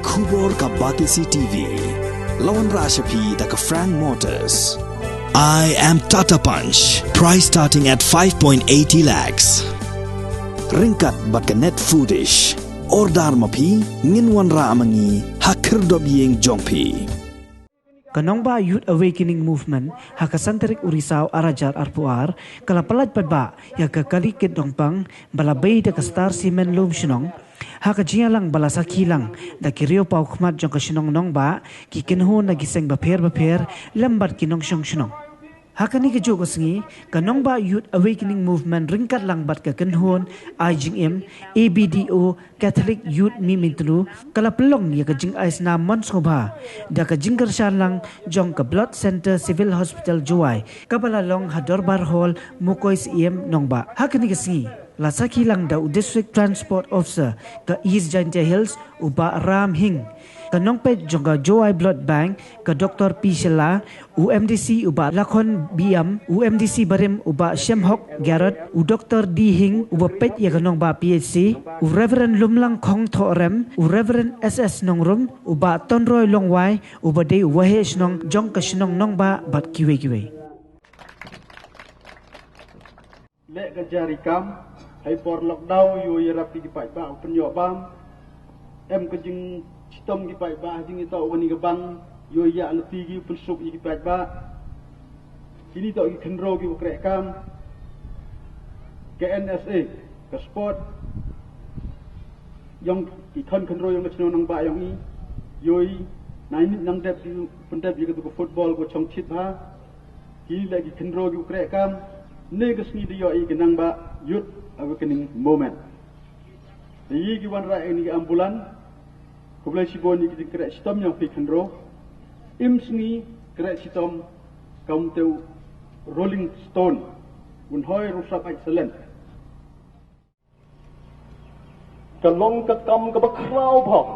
Kubor ka Batisi TV. Lawan Rashapi da ka Frank Motors. I am Tata Punch. Price starting at 5.80 lakhs. Ringkat bat ka net foodish. Ordar mapi nginwan ra amangi hakir dobyeng jongpi. Sngewbha Youth Awakening Movement hakasantarik urisau arajar arpuar kala pelaj Paidbah ya kakalikit dongpang balabay da kastar simen lom sinong hakajialang balasakilang da kirio pau khmat jong kasinong nongba kikinho na giseng baper lambat kinong sinong hakani ke jogo sengi Sngewbha Youth Awakening Movement ringkat lang bat ka kenhon IGM ABDO Catholic Youth Mimintulu kala pelong ya kajing ais na Sngewbha da kajing kersan lang jong ka Blood Center Civil Hospital Juai kabalalong Hadorbar Hall Mukois Nongba hakani ke sengi lasaki lang da District Transport Officer ka East Janja Hills uba Ram Hing kanong pet jong ka Joai Blood Bank ka Dr. Pyllait UMDC uba Lakon Biam UMDC Barim uba Shemhok Garrett u Dr. D Hing uba pet ya kanong ba PHC u Reverend Lumlang Kong Thorem u Reverend SS Nongrum uba Tonroy Longwai uba de wahesh nong jong ka sinong nongba bat kiwe le ka jarikam hay por lockdown yu yarapi ki Paidbah penyobam em ka jing Citom di Paidbah jing ito wani gabang yo ya leti gi pensuk di Paidbah kini to gi kenro gi ukrekam KNSA ke sport yang ki kenro yang chno nang ba yang ni yoi nain nang dep di pendep gi ke football ko chong chit ha ki lagi kenro gi ukrekam ne ge sni di yo i genang ba Youth Awakening Movement yi gi wan ra ni ambulan Kublai sibon ni kerek sitom yang pikan ro, imsni kerek sitom kaum teu Rolling Stone, unhoi rusak excellent. Kalong kakam kabakrau bhok,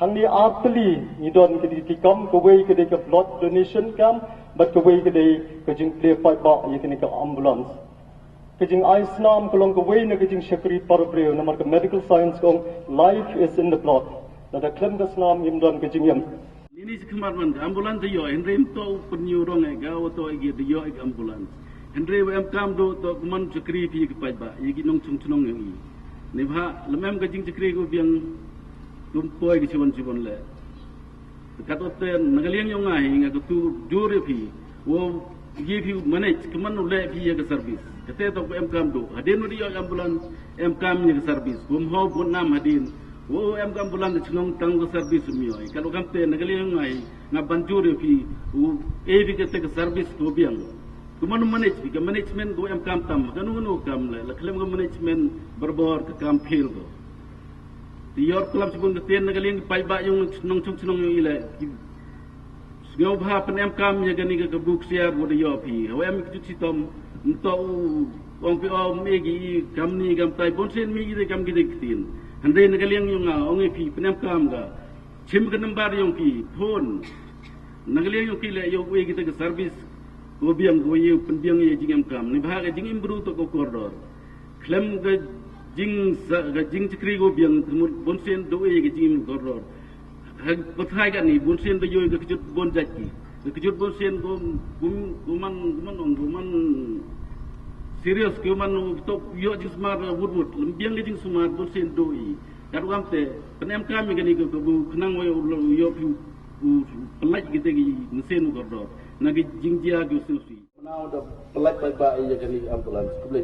hani artli idon kedi kam kawai kedi ke blood donation kam, but kawai kedi kejing play Paidbah yakini ke ambulance. Kejing Islam kalong kawai na kejing syakri parbreu namar ke medical science kong life is in the blood. Nada klem ka Islam imdan kejing yam. Ini sekamar man ambulans tu yo Henry to penyurong ega auto egi tu yo eg ambulans. Henry wem kam do to kuman syakri pi ke Paidbah yegi nong chung yang i. Ni bha lemem kejing syakri ko biang tumpoi ke sibon le. Kat oten nagaliang yo ngai nga tu jure pi wo give you manage kuman le pi ya ke service. Kata to kam do hadin ri yo ambulans kam ni ke service kum ho pun nam hadin wo kam ambulans chnong tang ke service mi oi kalau kam te nagali ngai ngabanjur fi u evi ke service to biang kuman manage ke management go kam tam kanu kam le klem ke management berbor ke kam fil go di yor kelam sibun ke ten nagali Paidbah yung chnong yo ile Sngewbha pen kam ya gani ke buk siar bo de yo pi ho ke citom untuk orang pihak megi kami kam tai bonsen megi de kam gede kitin handai nagaliang yung ongi pi penem kam ga chim ke nambar yung pi phone nagaliang yung kile yo we kita ke service go biang go ye penbiang ye jingam kam ni bha ga jing imbru to ko koridor klem ga jing chikri go biang bonsen do ye ga jing koridor pathai ga ni bonsen do yo ga kejut bon jaki kejut bonsen go guman serius kuman top yo jing smart wood lembiang jing smart bonsen doi kat wam te penem kami gani ko bu kenang yo pelaj gitu gi mesin ko do nagi jing dia go susi Now the Pyllait Paidbah ya gani ambulance kublai